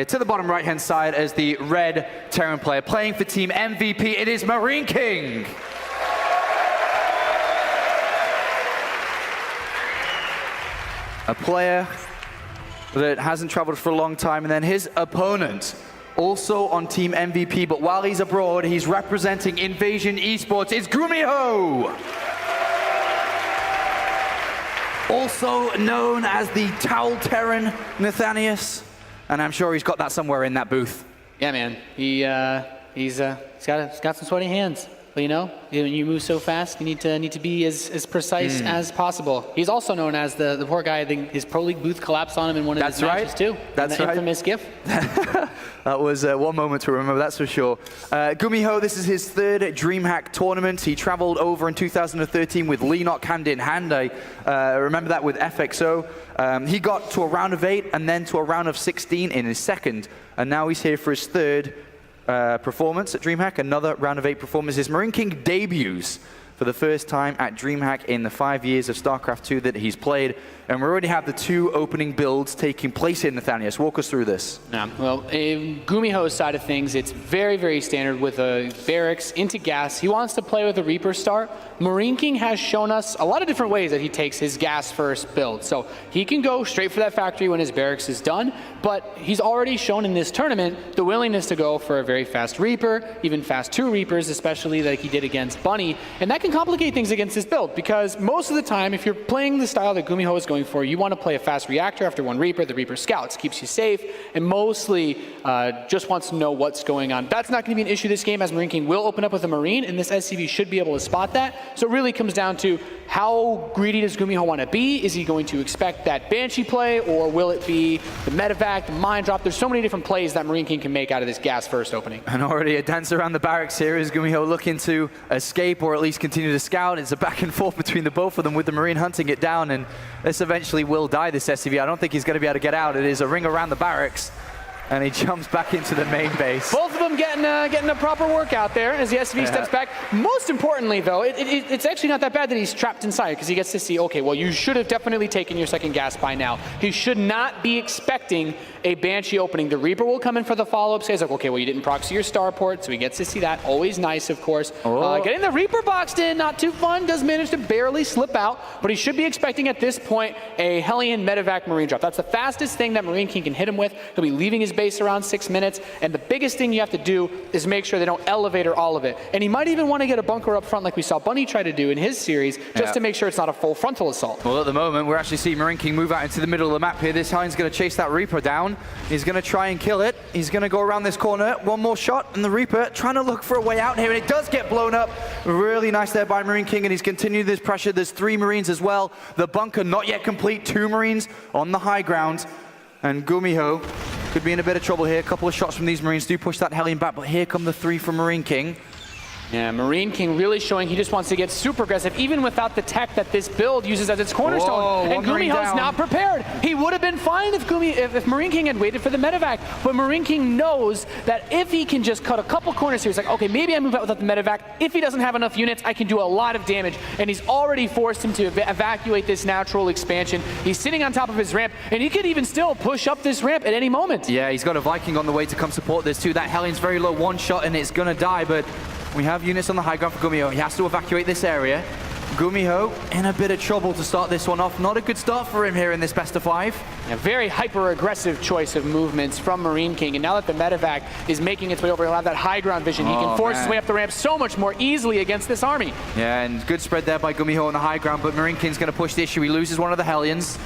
To the bottom right-hand side as the red Terran player playing for Team MVP, it is MarineKing. A player that hasn't traveled for a long time, and then his opponent, also on Team MVP, but while he's abroad, he's representing Invasion Esports. It's Gumiho! Also known as the Towel Terran, Nathanius. And I'm sure he's got that somewhere in that booth. Yeah, man. He's got some sweaty hands. But you know, when you move so fast, you need to be as precise as possible. He's also known as the poor guy. I think his Pro League booth collapsed on him in one of his matches too. That's right. Infamous GIF. That was one moment to remember, that's for sure. Gumiho, this is his third DreamHack tournament. He traveled over in 2013 with Leenock hand in hand. I remember that with FXO. He got to a round of 8 and then to a round of 16 in his second. And now he's here for his third performance at DreamHack, another round of 8 performances. MarineKing debuts for the first time at DreamHack in the 5 years of StarCraft 2 that he's played. And we already have the 2 opening builds taking place here, Nathanius. Walk us through this. Yeah, well, in Gumiho's side of things, it's very, very standard with a barracks into gas. He wants to play with a Reaper start. MarineKing has shown us a lot of different ways that he takes his gas first build. So he can go straight for that factory when his barracks is done, but he's already shown in this tournament the willingness to go for a very fast Reaper, even fast 2 Reapers, especially like he did against Bunny. And that can complicate things against his build, because most of the time, if you're playing the style that Gumiho is going for, you want to play a fast reactor after 1 Reaper. The Reaper scouts, keeps you safe, and mostly just wants to know what's going on. That's not going to be an issue this game, as MarineKing will open up with a Marine, and this SCV should be able to spot that. So it really comes down to how greedy does Gumiho want to be? Is he going to expect that Banshee play, or will it be the Medevac, the Mine Drop? There's so many different plays that MarineKing can make out of this gas first opening. And already a dance around the barracks here is Gumiho looking to escape, or at least continue to scout. It's a back and forth between the both of them, with the Marine hunting it down, and this eventually will die, this SCV. I don't think he's going to be able to get out. It is a ring around the barracks, and he jumps back into the main base. Both of them getting a proper workout there as the SCV steps back. Most importantly, though, it's actually not that bad that he's trapped inside, because he gets to see, okay, well, you should have definitely taken your second gas by now. He should not be expecting a Banshee opening. The Reaper will come in for the follow-up. So he's like, okay, well, you didn't proxy your starport, so he gets to see that. Always nice, of course. Getting the Reaper boxed in, not too fun. Does manage to barely slip out, but he should be expecting at this point a Hellion Medevac Marine Drop. That's the fastest thing that MarineKing can hit him with. He'll be leaving his base around 6 minutes, and the biggest thing you have to do is make sure they don't elevator all of it. And he might even want to get a bunker up front like we saw Bunny try to do in his series, just to make sure it's not a full frontal assault. Well, at the moment, we're actually seeing MarineKing move out into the middle of the map here. This Hellion's going to chase that Reaper down. He's going to try and kill it. He's going to go around this corner. One more shot, and the Reaper trying to look for a way out here, and it does get blown up. Really nice there by MarineKing, and he's continued this pressure. There's 3 Marines as well. The bunker not yet complete. 2 Marines on the high ground, and Gumiho could be in a bit of trouble here. A couple of shots from these Marines do push that Hellion back, but here come the 3 from MarineKing. Yeah, MarineKing really showing he just wants to get super aggressive, even without the tech that this build uses as its cornerstone. And Gumiho's not prepared. He would have been fine if MarineKing had waited for the Medevac, but MarineKing knows that if he can just cut a couple corners here, he's like, okay, maybe I move out without the Medevac. If he doesn't have enough units, I can do a lot of damage. And he's already forced him to evacuate this natural expansion. He's sitting on top of his ramp, and he could even still push up this ramp at any moment. Yeah, he's got a Viking on the way to come support this too. That Hellion's very low, 1 shot, and it's gonna die, but we have units on the high ground for Gumiho. He has to evacuate this area. Gumiho in a bit of trouble to start this one off. Not a good start for him here in this best of 5. A very hyper-aggressive choice of movements from MarineKing, and now that the Medevac is making its way over, he'll have that high ground vision. He can force his way up the ramp so much more easily against this army. Yeah, and good spread there by Gumiho on the high ground, but MarineKing's going to push the issue. He loses one of the Hellions.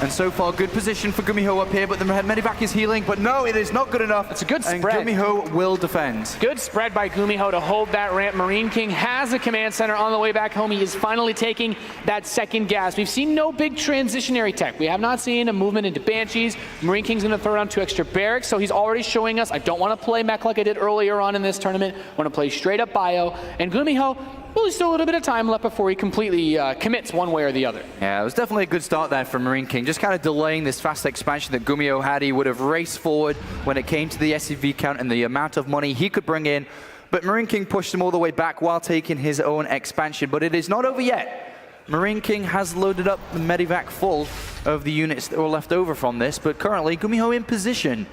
And so far, good position for Gumiho up here, but the Medevac is healing. But no, it is not good enough. It's a good spread. And Gumiho will defend. Good spread by Gumiho to hold that ramp. MarineKing has a command center on the way back home. He is finally taking that second gas. We've seen no big transitionary tech. We have not seen a movement into Banshees. MarineKing's going to throw down 2 extra barracks, so he's already showing us, I don't want to play mech like I did earlier on in this tournament. I want to play straight up bio. And Gumiho, well, there's still a little bit of time left before he completely commits one way or the other. Yeah, it was definitely a good start there for MarineKing. Just kind of delaying this fast expansion that Gumiho had. He would have raced forward when it came to the SCV count and the amount of money he could bring in. But MarineKing pushed him all the way back while taking his own expansion. But it is not over yet. MarineKing has loaded up the Medevac full of the units that were left over from this. But currently, Gumiho in position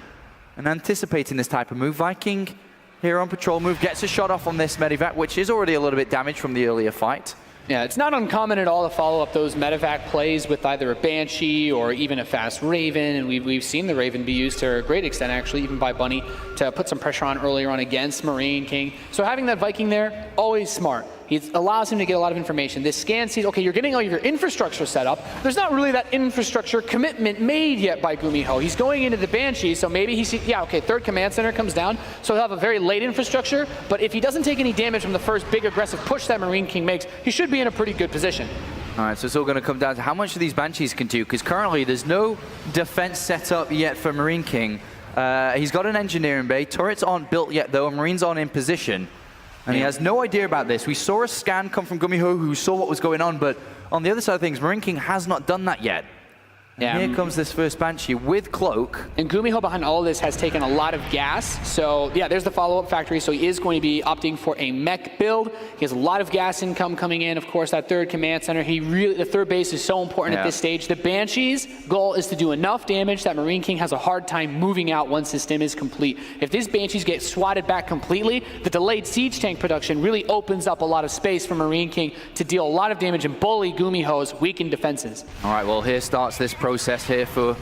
and anticipating this type of move. Viking here on patrol move, gets a shot off on this medevac, which is already a little bit damaged from the earlier fight. Yeah, it's not uncommon at all to follow up those medevac plays with either a Banshee or even a fast Raven, and we've seen the Raven be used to a great extent, actually, even by Bunny, to put some pressure on earlier on against MarineKing. So having that Viking there, always smart. It allows him to get a lot of information. This scan sees, okay, you're getting all your infrastructure set up. There's not really that infrastructure commitment made yet by Gumiho. He's going into the Banshee, so maybe he sees, yeah, okay, third command center comes down, so he'll have a very late infrastructure, but if he doesn't take any damage from the first big aggressive push that MarineKing makes, he should be in a pretty good position. All right, so it's all going to come down to how much of these Banshees can do, because currently there's no defense set up yet for MarineKing. He's got an engineering bay. Turrets aren't built yet, though, and Marines aren't in position. And he has no idea about this. We saw a scan come from Gumiho, who saw what was going on, but on the other side of things, MarineKing has not done that yet. Yeah. Here comes this first Banshee with Cloak. And Gumiho behind all of this has taken a lot of gas. So yeah, there's the follow-up factory. So he is going to be opting for a mech build. He has a lot of gas income coming in. Of course, that third command center, the third base is so important at this stage. The Banshee's goal is to do enough damage that MarineKing has a hard time moving out once the stim is complete. If these Banshees get swatted back completely, the delayed siege tank production really opens up a lot of space for MarineKing to deal a lot of damage and bully Gumiho's weakened defenses. All right, well, here starts this process here for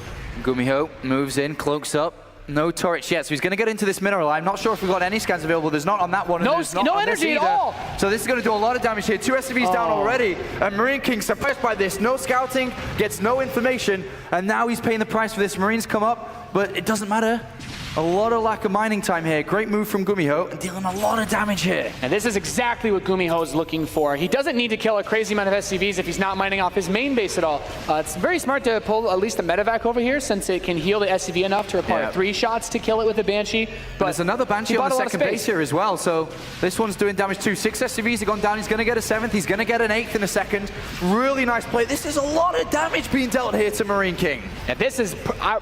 Gumiho. Moves in, cloaks up. No turrets yet, so he's going to get into this mineral. I'm not sure if we've got any scans available. There's not on that one. No, and no energy at all. So this is going to do a lot of damage here. 2 SCVs down already. And MarineKing surprised by this. No scouting, gets no information, and now he's paying the price for this. Marines come up, but it doesn't matter. A lot of lack of mining time here. Great move from Gumiho, and dealing a lot of damage here. And this is exactly what Gumiho is looking for. He doesn't need to kill a crazy amount of SCVs if he's not mining off his main base at all. It's very smart to pull at least the medevac over here, since it can heal the SCV enough to require 3 shots to kill it with a Banshee. But there's another Banshee on the second base here as well, so this one's doing damage too. 6 SCVs have gone down. He's going to get a 7th. He's going to get an 8th in a second. Really nice play. This is a lot of damage being dealt here to MarineKing. And this is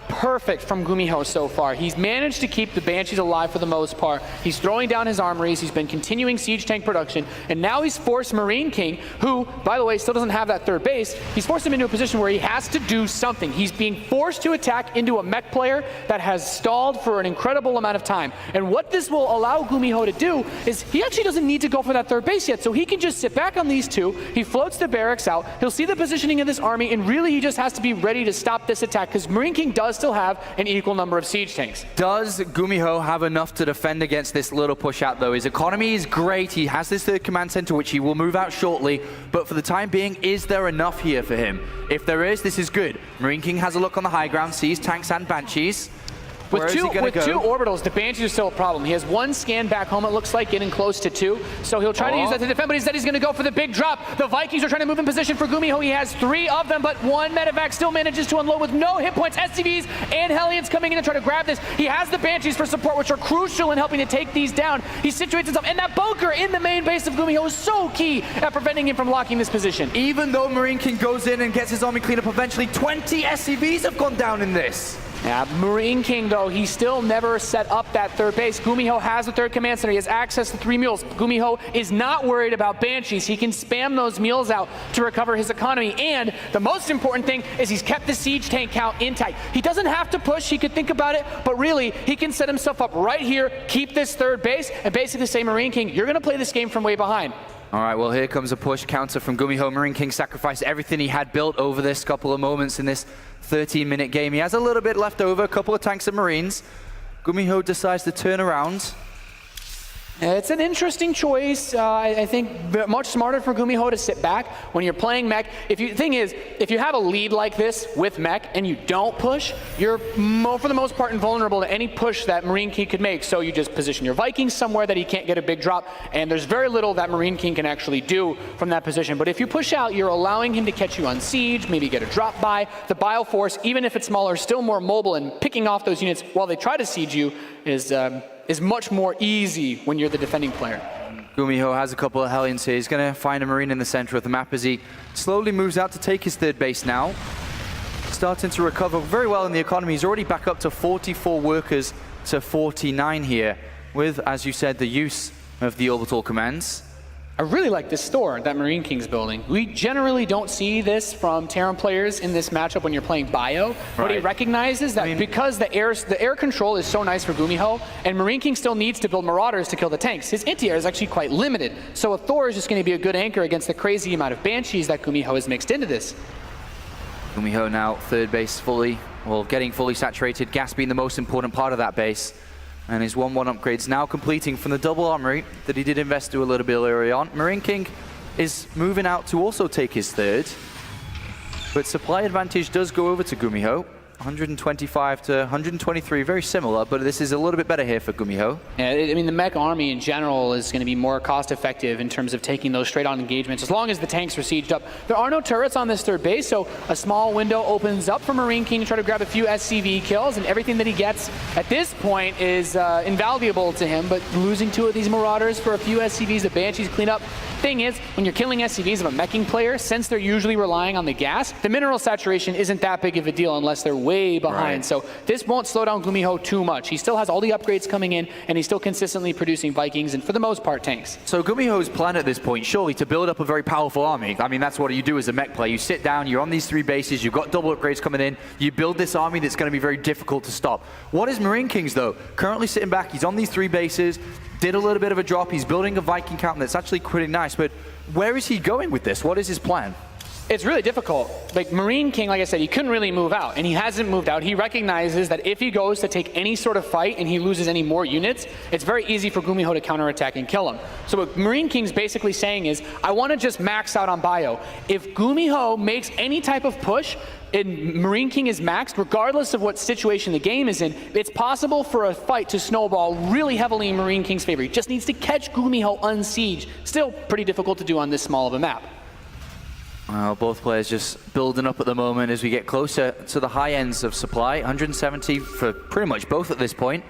perfect from Gumiho so far. He's managed to keep the Banshees alive for the most part. He's throwing down his armories. He's been continuing siege tank production, and now he's forced MarineKing, who, by the way, still doesn't have that third base. He's forced him into a position where he has to do something. He's being forced to attack into a mech player that has stalled for an incredible amount of time. And what this will allow Gumiho to do is he actually doesn't need to go for that third base yet, so he can just sit back on these 2. He floats the barracks out. He'll see the positioning of this army, and really he just has to be ready to stop this attack, because MarineKing does still have an equal number of siege tanks. Does Gumiho have enough to defend against this little push out, though? His economy is great. He has this third command center, which he will move out shortly, but for the time being, is there enough here for him? If there is, this is good. MarineKing has a look on the high ground, sees tanks and Banshees. With two orbitals, the Banshees are still a problem. He has 1 scan back home, it looks like, getting close to 2. So he'll try to use that to defend, but instead he's going to go for the big drop. The Vikings are trying to move in position for Gumiho. He has 3 of them, but 1 medevac still manages to unload with no hit points. SCVs and Hellions coming in and try to grab this. He has the Banshees for support, which are crucial in helping to take these down. He situates himself, and that bunker in the main base of Gumiho is so key at preventing him from locking this position. Even though MarineKing goes in and gets his army clean up eventually, 20 SCVs have gone down in this. Yeah, MarineKing, though, he still never set up that third base. Gumiho has the third command center. He has access to 3 mules. Gumiho is not worried about Banshees. He can spam those mules out to recover his economy. And the most important thing is he's kept the siege tank count intact. He doesn't have to push. He could think about it. But really, he can set himself up right here, keep this third base, and basically say, MarineKing, you're going to play this game from way behind. All right, well, here comes a push counter from Gumiho. MarineKing sacrificed everything he had built over this couple of moments in this 13-minute game. He has a little bit left over, a couple of tanks and Marines. Gumiho decides to turn around. It's an interesting choice. I think much smarter for Gumiho to sit back when you're playing mech. The thing is, if you have a lead like this with mech and you don't push, you're for the most part invulnerable to any push that MarineKing could make. So you just position your Vikings somewhere that he can't get a big drop, and there's very little that MarineKing can actually do from that position. But if you push out, you're allowing him to catch you on siege, maybe get a drop by. The Bioforce, even if it's smaller, is still more mobile, and picking off those units while they try to siege you is much more easy when you're the defending player. Gumiho has a couple of Hellions here. He's going to find a Marine in the center of the map as he slowly moves out to take his third base now. Starting to recover very well in the economy. He's already back up to 44 workers to 49 here with, as you said, the use of the orbital commands. I really like this store that MarineKing's building. We generally don't see this from Terran players in this matchup when you're playing Bio, but he recognizes that because the air control is so nice for Gumiho, and MarineKing still needs to build Marauders to kill the tanks. His anti-air is actually quite limited, so a Thor is just going to be a good anchor against the crazy amount of Banshees that Gumiho has mixed into this. Gumiho now third base fully, well, getting fully saturated, gas being the most important part of that base. And his 1-1 upgrades now completing from the double armory that he did invest to a little bit earlier on. MarineKing is moving out to also take his third. But supply advantage does go over to Gumiho. 125 to 123, very similar, but this is a little bit better here for Gumiho. Yeah, I mean, the mech army in general is going to be more cost-effective in terms of taking those straight-on engagements, as long as the tanks are sieged up. There are no turrets on this third base, so a small window opens up for MarineKing to try to grab a few SCV kills, and everything that he gets at this point is invaluable to him, but losing 2 of these Marauders for a few SCVs, the Banshees clean up. Thing is, when you're killing SCVs of a meching player, since they're usually relying on the gas, the mineral saturation isn't that big of a deal unless they're way behind. So this won't slow down Gumiho too much. He still has all the upgrades coming in, and he's still consistently producing Vikings, and for the most part, tanks. So Gumiho's plan at this point, surely, to build up a very powerful army. I mean, that's what you do as a mech player. You sit down, you're on these 3 bases, you've got double upgrades coming in, you build this army that's going to be very difficult to stop. What is MarineKing's, though? Currently sitting back, he's on these 3 bases, did a little bit of a drop, he's building a Viking count that's actually pretty nice, but where is he going with this? What is his plan? It's really difficult. Like, MarineKing, like I said, he couldn't really move out, and he hasn't moved out. He recognizes that if he goes to take any sort of fight and he loses any more units, it's very easy for Gumiho to counterattack and kill him. So what MarineKing's basically saying is, I want to just max out on Bio. If Gumiho makes any type of push, and MarineKing is maxed, regardless of what situation the game is in, it's possible for a fight to snowball really heavily in MarineKing's favor. He just needs to catch Gumiho unsieged. Still pretty difficult to do on this small of a map. Well, both players just building up at the moment as we get closer to the high ends of supply. 170 for pretty much both at this point.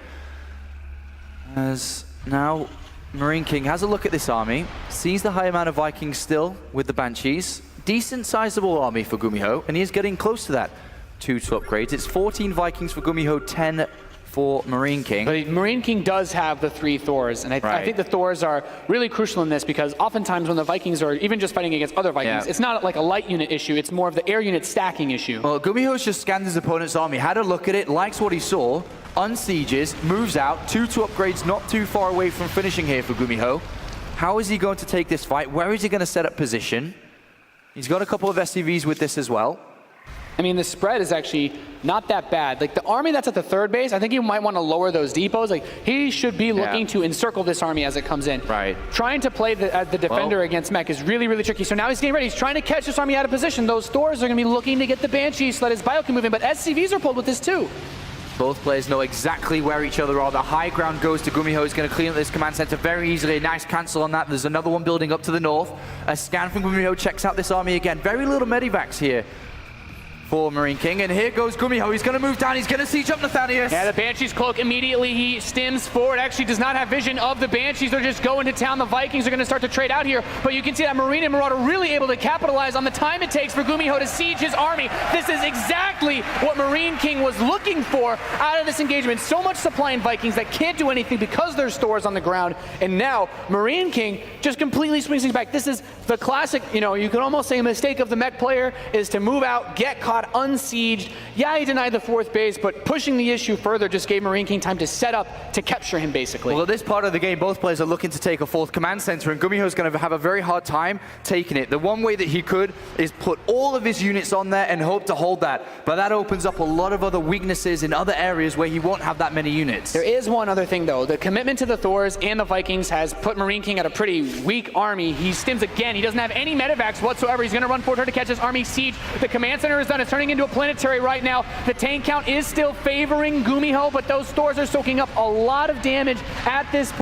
As now MarineKing has a look at this army, sees the high amount of Vikings still with the Banshees. Decent sizable army for Gumiho, and he is getting close to that 2 to upgrades. It's 14 Vikings for Gumiho, 10 for MarineKing. But MarineKing does have the 3 Thors, and I think the Thors are really crucial in this because oftentimes when the Vikings are even just fighting against other Vikings, it's not like a light unit issue, it's more of the air unit stacking issue. Well, Gumiho's just scanned his opponent's army, had a look at it, likes what he saw, unsieges, moves out, 2 to upgrades, not too far away from finishing here for Gumiho. How is he going to take this fight? Where is he going to set up position? He's got a couple of SCVs with this as well. I mean, the spread is actually not that bad. Like, the army that's at the third base, I think you might want to lower those depots. Like, he should be looking to encircle this army as it comes in. Trying to play the defender against mech is really, really tricky. So now he's getting ready. He's trying to catch this army out of position. Those Thors are going to be looking to get the Banshees so that his Bio can move in. But SCVs are pulled with this too. Both players know exactly where each other are. The high ground goes to Gumiho. He's going to clean up this command center very easily. A nice cancel on that. There's another one building up to the north. A scan from Gumiho checks out this army again. Very little medivacs here for MarineKing, and here goes Gumiho. He's going to move down. He's going to siege up Nathanius. Yeah, the Banshees cloak immediately. He stims forward. Actually does not have vision of the Banshees. They're just going to town. The Vikings are going to start to trade out here, but you can see that Marine and Marauder really able to capitalize on the time it takes for Gumiho to siege his army. This is exactly what MarineKing was looking for out of this engagement. So much supply in Vikings that can't do anything because there's stores on the ground, and now MarineKing just completely swings things back. This is the classic, you know, you could almost say a mistake of the mech player is to move out, get caught, unsieged. Yeah, he denied the 4th base, but pushing the issue further just gave MarineKing time to set up to capture him, basically. Well, at this part of the game, both players are looking to take a 4th command center, and Gumiho's going to have a very hard time taking it. The one way that he could is put all of his units on there and hope to hold that, but that opens up a lot of other weaknesses in other areas where he won't have that many units. There is one other thing, though. The commitment to the Thors and the Vikings has put MarineKing at a pretty weak army. He stims again. He doesn't have any medevacs whatsoever. He's going to run forward to catch his army siege. The command center is done. It's turning into a planetary right now. The tank count is still favoring Gumiho, but those Thors are soaking up a lot of damage at this point.